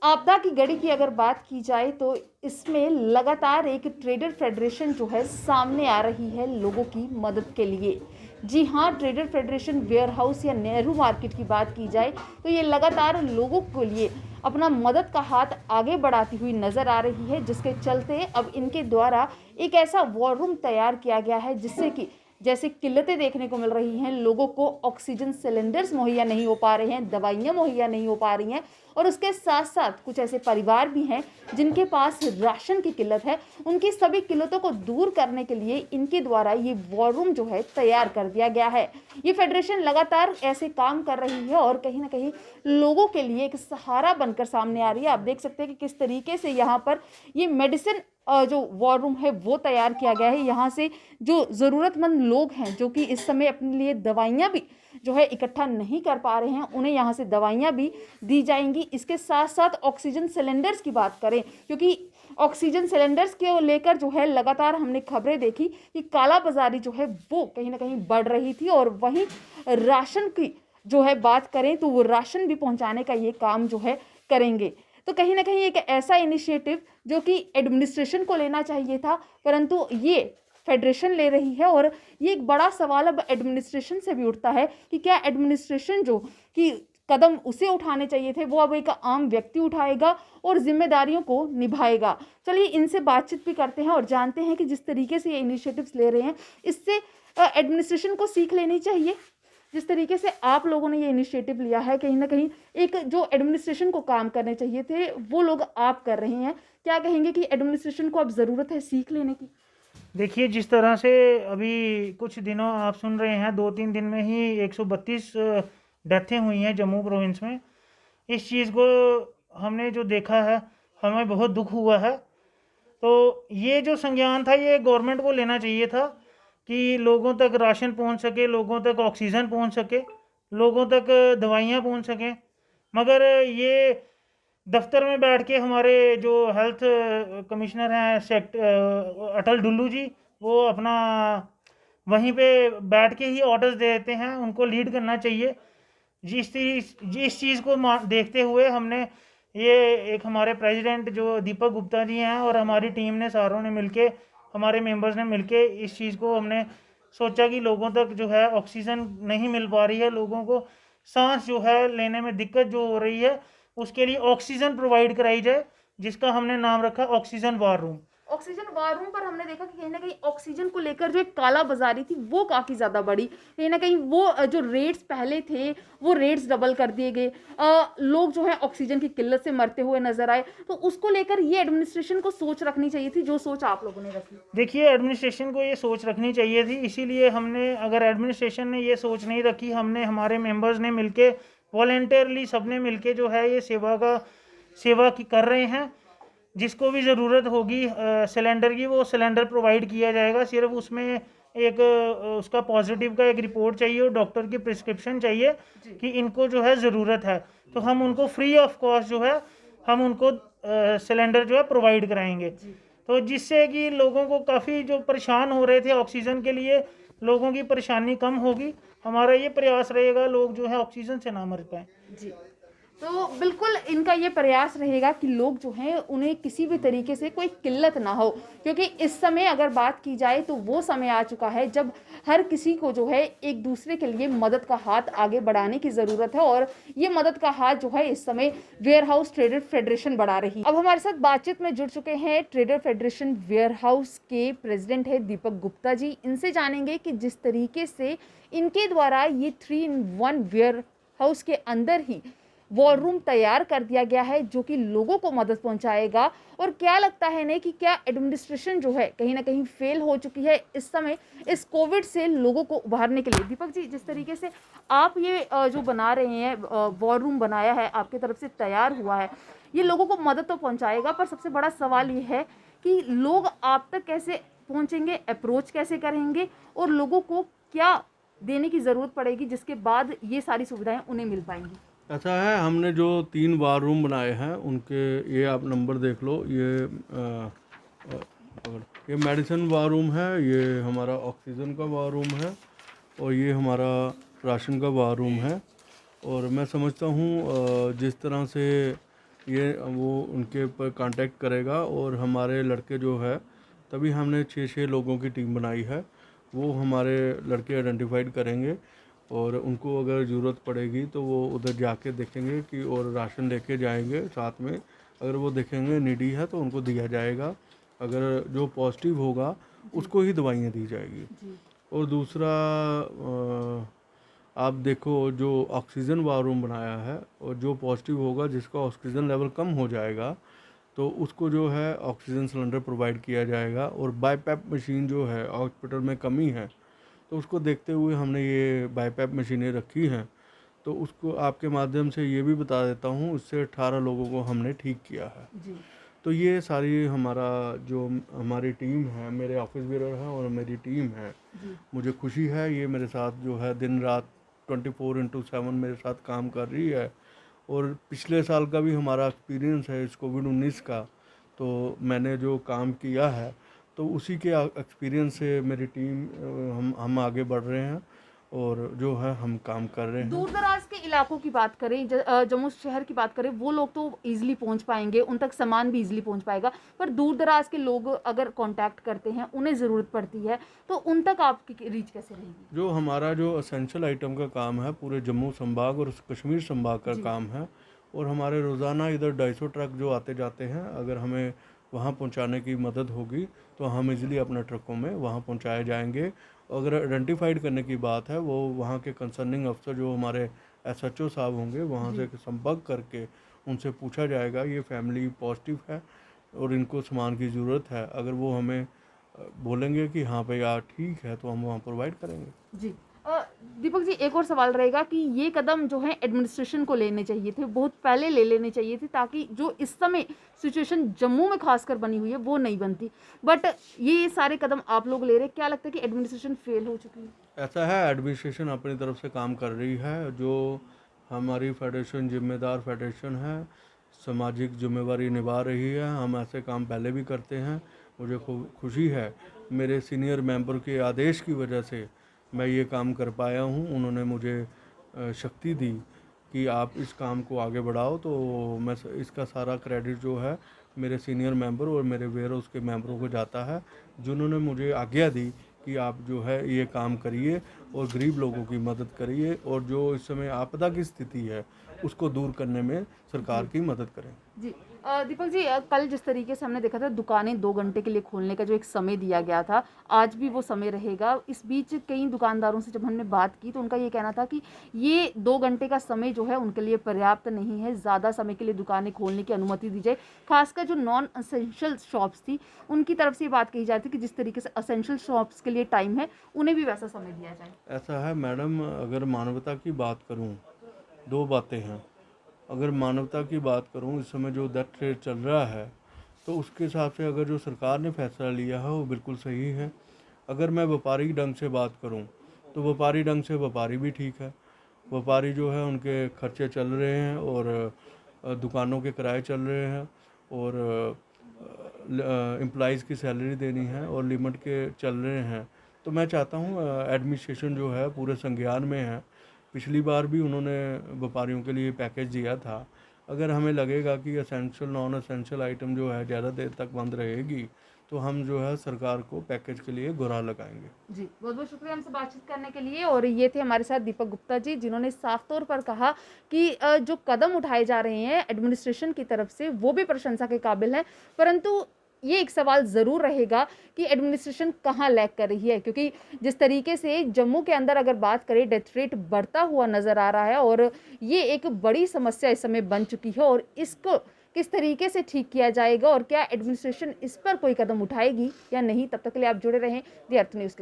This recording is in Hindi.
आपदा की घड़ी की अगर बात की जाए तो इसमें लगातार एक ट्रेडर फेडरेशन जो है सामने आ रही है लोगों की मदद के लिए। जी हाँ, ट्रेडर फेडरेशन वेयर हाउस या नेहरू मार्केट की बात की जाए तो ये लगातार लोगों के लिए अपना मदद का हाथ आगे बढ़ाती हुई नजर आ रही है, जिसके चलते अब इनके द्वारा एक ऐसा वॉर रूम तैयार किया गया है जिससे कि जैसे किल्लतें देखने को मिल रही हैं, लोगों को ऑक्सीजन सिलेंडर्स मुहैया नहीं हो पा रहे हैं, दवाइयाँ मुहैया नहीं हो पा रही हैं और उसके साथ साथ कुछ ऐसे परिवार भी हैं जिनके पास राशन की किल्लत है। उनकी सभी किल्लतों को दूर करने के लिए इनके द्वारा ये वॉर रूम जो है तैयार कर दिया गया है। ये फेडरेशन लगातार ऐसे काम कर रही है और कहीं ना कहीं लोगों के लिए एक सहारा बनकर सामने आ रही है। आप देख सकते हैं कि किस तरीके से यहाँ पर ये मेडिसिन जो वॉर रूम है वो तैयार किया गया है। यहाँ से जो ज़रूरतमंद लोग हैं जो कि इस समय अपने लिए दवाइयाँ भी जो है इकट्ठा नहीं कर पा रहे हैं, उन्हें यहाँ से दवाइयाँ भी दी जाएंगी। इसके साथ साथ ऑक्सीजन सिलेंडर्स की बात करें, क्योंकि ऑक्सीजन सिलेंडर्स के लेकर जो है लगातार हमने खबरें देखी कि कालाबाजारी जो है वो कहीं ना कहीं बढ़ रही थी और वहीं राशन की जो है बात करें तो वो राशन भी पहुंचाने का ये काम जो है करेंगे। तो कहीं ना कहीं एक ऐसा इनिशिएटिव जो कि एडमिनिस्ट्रेशन को लेना चाहिए था, परंतु ये फेडरेशन ले रही है। और ये एक बड़ा सवाल अब एडमिनिस्ट्रेशन से भी उठता है कि क्या एडमिनिस्ट्रेशन जो कि कदम उसे उठाने चाहिए थे वो अब एक आम व्यक्ति उठाएगा और जिम्मेदारियों को निभाएगा। चलिए इनसे बातचीत भी करते हैं और जानते हैं कि जिस तरीके से ये इनिशिएटिव्स ले रहे हैं इससे एडमिनिस्ट्रेशन को सीख लेनी चाहिए। जिस तरीके से आप लोगों ने ये इनिशिएटिव लिया है, कहीं ना कहीं एक जो एडमिनिस्ट्रेशन को काम करने चाहिए थे वो लोग आप कर रहे हैं। क्या कहेंगे कि एडमिनिस्ट्रेशन को अब ज़रूरत है सीख लेने की? देखिए, जिस तरह से अभी कुछ दिनों आप सुन रहे हैं, 2-3 दिन में ही 132 डेथें हुई हैं जम्मू प्रोविंस में। इस चीज़ को हमने जो देखा है, हमें बहुत दुख हुआ है। तो ये जो संज्ञान था ये गवर्नमेंट को लेना चाहिए था कि लोगों तक राशन पहुंच सके, लोगों तक ऑक्सीजन पहुंच सके, लोगों तक दवाइयाँ पहुंच सकें। मगर ये दफ्तर में बैठ के हमारे जो हेल्थ कमिश्नर हैं अटल डुल्लू जी, वो अपना वहीं पे बैठ के ही ऑर्डर्स दे देते हैं। उनको लीड करना चाहिए। जिस चीज़ को देखते हुए हमने ये एक हमारे प्रेसिडेंट जो दीपक गुप्ता जी हैं और हमारी टीम ने सारों ने मिलके, हमारे मेंबर्स ने मिलके इस चीज़ को हमने सोचा कि लोगों तक जो है ऑक्सीजन नहीं मिल पा रही है, लोगों को सांस जो है लेने में दिक्कत जो हो रही है, उसके लिए ऑक्सीजन प्रोवाइड कराई जाए, जिसका हमने नाम रखा oxygen war room. Oxygen war room पर हमने देखा कि कहीं ना कहीं ऑक्सीजन को लेकर जो एक काला बाजारी थी वो काफ़ी ज़्यादा बढ़ी। कहीं ना कहीं वो जो रेट्स पहले थे वो रेट्स डबल कर दिए गए। लोग जो है ऑक्सीजन की किल्लत से मरते हुए नजर आए। तो उसको लेकर ये एडमिनिस्ट्रेशन को सोच रखनी चाहिए थी, जो सोच आप लोगों ने रखी। देखिए, एडमिनिस्ट्रेशन को ये सोच रखनी चाहिए थी, इसीलिए हमने, अगर एडमिनिस्ट्रेशन ने ये सोच नहीं रखी, हमने हमारे मेंबर्स ने मिलके वॉलेंटियरली सबने मिलके जो है ये सेवा की कर रहे हैं। जिसको भी ज़रूरत होगी सिलेंडर की, वो सिलेंडर प्रोवाइड किया जाएगा। सिर्फ उसमें एक उसका पॉजिटिव का एक रिपोर्ट चाहिए और डॉक्टर की प्रिस्क्रिप्शन चाहिए कि इनको जो है ज़रूरत है, तो हम उनको फ्री ऑफ कॉस्ट जो है हम उनको सिलेंडर जो है प्रोवाइड कराएंगे। तो जिससे कि लोगों को काफ़ी जो परेशान हो रहे थे ऑक्सीजन के लिए, लोगों की परेशानी कम होगी। हमारा ये प्रयास रहेगा लोग जो है ऑक्सीजन से ना मर पाएँ। जी, तो बिल्कुल इनका ये प्रयास रहेगा कि लोग जो हैं उन्हें किसी भी तरीके से कोई किल्लत ना हो, क्योंकि इस समय अगर बात की जाए तो वो समय आ चुका है जब हर किसी को जो है एक दूसरे के लिए मदद का हाथ आगे बढ़ाने की ज़रूरत है। और ये मदद का हाथ जो है इस समय वेयर हाउस ट्रेडर फेडरेशन बढ़ा रही है। अब हमारे साथ बातचीत में जुड़ चुके हैं ट्रेडर फेडरेशन वेयर हाउस के प्रेसिडेंट है दीपक गुप्ता जी। इनसे जानेंगे कि जिस तरीके से इनके द्वारा ये 3-in-1 वेयर हाउस के अंदर ही वॉर रूम तैयार कर दिया गया है जो कि लोगों को मदद पहुंचाएगा। और क्या लगता है ने कि क्या एडमिनिस्ट्रेशन जो है कहीं ना कहीं फेल हो चुकी है इस समय इस कोविड से लोगों को उभारने के लिए? दीपक जी, जिस तरीके से आप ये जो बना रहे हैं, वॉर रूम बनाया है, आपकी तरफ से तैयार हुआ है, ये लोगों को मदद तो पहुंचाएगा, पर सबसे बड़ा सवाल ये है कि लोग आप तक कैसे पहुंचेंगे, अप्रोच कैसे करेंगे और लोगों को क्या देने की ज़रूरत पड़ेगी जिसके बाद ये सारी सुविधाएं उन्हें मिल पाएंगी? ऐसा है, हमने जो 3 वार रूम बनाए हैं उनके ये आप नंबर देख लो। ये मेडिसिन वार रूम है, ये हमारा ऑक्सीजन का वार रूम है और ये हमारा राशन का वार रूम है। और मैं समझता हूँ जिस तरह से ये वो उनके ऊपर कांटेक्ट करेगा और हमारे लड़के जो है, तभी हमने 6 लोगों की टीम बनाई है, वो हमारे लड़के आइडेंटिफाइड करेंगे और उनको अगर ज़रूरत पड़ेगी तो वो उधर जाके देखेंगे कि और राशन लेके जाएंगे साथ में। अगर वो देखेंगे नीडी है तो उनको दिया जाएगा, अगर जो पॉजिटिव होगा उसको ही दवाइयाँ दी जाएगी। और दूसरा आप देखो जो ऑक्सीजन वार रूम बनाया है, और जो पॉजिटिव होगा जिसका ऑक्सीजन लेवल कम हो जाएगा तो उसको जो है ऑक्सीजन सिलेंडर प्रोवाइड किया जाएगा। और बाईपैप मशीन जो है हॉस्पिटल में कमी है तो उसको देखते हुए हमने ये बाईपैप मशीनें रखी हैं। तो उसको आपके माध्यम से ये भी बता देता हूँ, इससे 18 लोगों को हमने ठीक किया है। जी। तो ये सारी हमारी टीम है, मेरे ऑफिस बीरर हैं और मेरी टीम है। मुझे खुशी है, ये मेरे साथ जो है दिन रात 24/7 मेरे साथ काम कर रही है। और पिछले साल का भी हमारा एक्सपीरियंस है इस कोविड-19 का, तो मैंने जो काम किया है तो उसी के एक्सपीरियंस से मेरी टीम हम आगे बढ़ रहे हैं और जो है हम काम कर रहे हैं। दूर दराज के इलाकों की बात करें, जम्मू शहर की बात करें, वो लोग तो इजीली पहुंच पाएंगे, उन तक सामान भी इजीली पहुंच पाएगा, पर दूर दराज के लोग अगर कांटेक्ट करते हैं, उन्हें ज़रूरत पड़ती है, तो उन तक आपकी रीच कैसे रहेगी? जो हमारा जो असेंशियल आइटम का काम है पूरे जम्मू संभाग और कश्मीर संभाग का काम है, और हमारे रोज़ाना इधर 250 ट्रक जो आते जाते हैं, अगर हमें वहाँ पहुँचाने की मदद होगी तो हम इजीली अपने ट्रकों में वहाँ पहुँचाए जाएंगे। अगर आइडेंटिफाइड करने की बात है, वो वहाँ के कंसर्निंग अफसर जो हमारे SHO साहब होंगे, वहाँ से संपर्क करके उनसे पूछा जाएगा ये फैमिली पॉजिटिव है और इनको सामान की ज़रूरत है। अगर वो हमें बोलेंगे कि हाँ भैया ठीक है तो हम वहाँ प्रोवाइड करेंगे। जी। दीपक जी, एक और सवाल रहेगा कि ये कदम जो है एडमिनिस्ट्रेशन को लेने चाहिए थे, बहुत पहले ले लेने चाहिए थे, ताकि जो इस समय सिचुएशन जम्मू में खासकर बनी हुई है वो नहीं बनती, बट ये सारे कदम आप लोग ले रहे, क्या लगता है कि एडमिनिस्ट्रेशन फेल हो चुकी है? ऐसा है, एडमिनिस्ट्रेशन अपनी तरफ से काम कर रही है। जो हमारी फेडरेशन जिम्मेदार फेडरेशन है, सामाजिक जिम्मेवारी निभा रही है। हम ऐसे काम पहले भी करते हैं। मुझे खुशी है, मेरे सीनियर मेंबर के आदेश की वजह से मैं ये काम कर पाया हूँ। उन्होंने मुझे शक्ति दी कि आप इस काम को आगे बढ़ाओ, तो मैं इसका सारा क्रेडिट जो है मेरे सीनियर मेंबर और मेरे वेयर हाउस के मेंबरों को जाता है, जिन्होंने मुझे आज्ञा दी कि आप जो है ये काम करिए और गरीब लोगों की मदद करिए, और जो इस समय आपदा की स्थिति है उसको दूर करने में सरकार की मदद करें। जी। दीपक जी, कल जिस तरीके से हमने देखा था दुकानें 2 घंटे के लिए खोलने का जो एक समय दिया गया था, आज भी वो समय रहेगा। इस बीच कई दुकानदारों से जब हमने बात की तो उनका ये कहना था कि ये 2 घंटे का समय जो है उनके लिए पर्याप्त नहीं है, ज़्यादा समय के लिए दुकानें खोलने की अनुमति दी जाए। खासकर जो नॉन असेंशियल शॉप्स थी उनकी तरफ से ये बात कही जा रही थी कि जिस तरीके से असेंशियल शॉप्स के लिए टाइम है, उन्हें भी वैसा समय दिया जाए। ऐसा है मैडम, अगर मानवता की बात करूं, 2 बातें हैं। अगर मानवता की बात करूं, इस समय जो डेथ रेट चल रहा है तो उसके हिसाब से अगर जो सरकार ने फैसला लिया है वो बिल्कुल सही है। अगर मैं व्यापारिक ढंग से बात करूं तो व्यापारी ढंग से व्यापारी भी ठीक है। व्यापारी जो है उनके खर्चे चल रहे हैं और दुकानों के किराए चल रहे हैं और एम्प्लॉइज़ की सैलरी देनी है और लिमिट के चल रहे हैं। तो मैं चाहता हूँ एडमिनिस्ट्रेशन जो है पूरे संज्ञान में है। पिछली बार भी उन्होंने व्यापारियों के लिए पैकेज दिया था। अगर हमें लगेगा कि असेंशियल नॉन असेंशियल आइटम जो है ज़्यादा देर तक बंद रहेगी तो हम जो है सरकार को पैकेज के लिए गुहार लगाएंगे। जी, बहुत बहुत शुक्रिया हमसे बातचीत करने के लिए। और ये थे हमारे साथ दीपक गुप्ता जी, जिन्होंने साफ तौर पर कहा कि जो कदम उठाए जा रहे हैं एडमिनिस्ट्रेशन की तरफ से वो भी प्रशंसा के काबिल हैं, परंतु ये एक सवाल ज़रूर रहेगा कि एडमिनिस्ट्रेशन कहाँ लैग कर रही है, क्योंकि जिस तरीके से जम्मू के अंदर अगर बात करें डेथ रेट बढ़ता हुआ नज़र आ रहा है और ये एक बड़ी समस्या इस समय बन चुकी है, और इसको किस तरीके से ठीक किया जाएगा और क्या एडमिनिस्ट्रेशन इस पर कोई कदम उठाएगी या नहीं। तब तक के लिए आप जुड़े रहें दी अर्थ न्यूज़ के